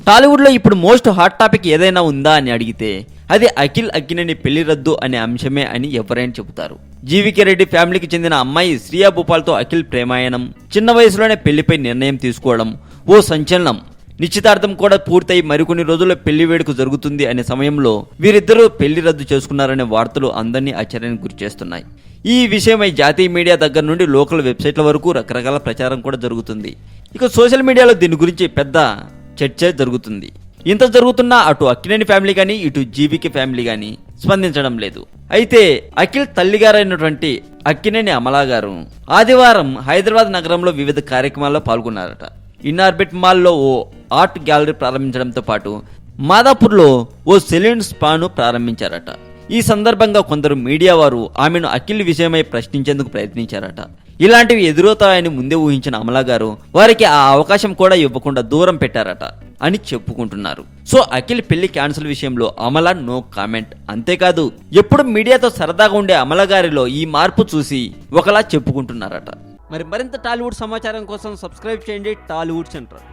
టాలీవుడ్లో ఇప్పుడు most hot topic ఏదైనా ఉందా అని అడిగితే అది అఖిల్ అక్కినేని పెళ్లి రద్దు అనే అంశమే అని ఎవరైనా చెబుతారు. జీవికే రెడ్డి ఫ్యామిలీకి చెందిన అమ్మాయి శ్రియా భూపాల్తో అఖిల్ ప్రేమాయణం, చిన్న వయసులోనే పెళ్లిపై నిర్ణయం తీసుకోవడం ఓ సంచలనం. నిశ్చితార్థం కూడా పూర్తయి మరికొన్ని రోజుల్లో పెళ్లి వేడుక జరుగుతుంది అనే సమయంలో వీరిద్దరూ పెళ్లి రద్దు చేసుకున్నారనే వార్తలు అందరినీ ఆశ్చర్యానికి గురి చేస్తున్నాయి. ఈ విషయమై జాతీయ మీడియా దగ్గర నుండి లోకల్ వెబ్సైట్ల వరకు రకరకాల ప్రచారం కూడా జరుగుతుంది. ఇక సోషల్ మీడియాలో దీని గురించి పెద్ద చర్చ జరుగుతుంది. ఇంత జరుగుతున్నా అటు అక్కినేని ఫ్యామిలీ కానీ ఇటు జీవికే ఫ్యామిలీ కానీ స్పందించడం లేదు. అయితే అఖిల్ తల్లిగారైనటువంటి అక్కినేని అమలా గారు ఆదివారం హైదరాబాద్ నగరంలో వివిధ కార్యక్రమాల్లో పాల్గొన్నారట. ఇన్ఆర్బిట్ మాల్లో ఓ ఆర్ట్ గ్యాలరీ ప్రారంభించడంతో పాటు మాదాపూర్లో ఓ సెలూన్ స్పాను ప్రారంభించారట. ఈ సందర్భంగా కొందరు మీడియా వారు ఆమెను అఖిల్ విషయమై ప్రశ్నించేందుకు ప్రయత్నించారట. ఇలాంటివి ఎదురవుతాయని ముందే ఊహించిన అమలా గారు వారికి ఆ అవకాశం కూడా ఇవ్వకుండా దూరం పెట్టారట అని చెప్పుకుంటున్నారు. సో అఖిల్ పెళ్లి క్యాన్సిల్ విషయంలో అమల నో కామెంట్. అంతేకాదు ఎప్పుడు మీడియాతో సరదాగా ఉండే అమల గారిలో ఈ మార్పు చూసి ఒకలా చెప్పుకుంటున్నారట. మరింత టాలీవుడ్ సమాచారం కోసం సబ్స్క్రైబ్ చేయండి టాలీవుడ్ సెంటర్.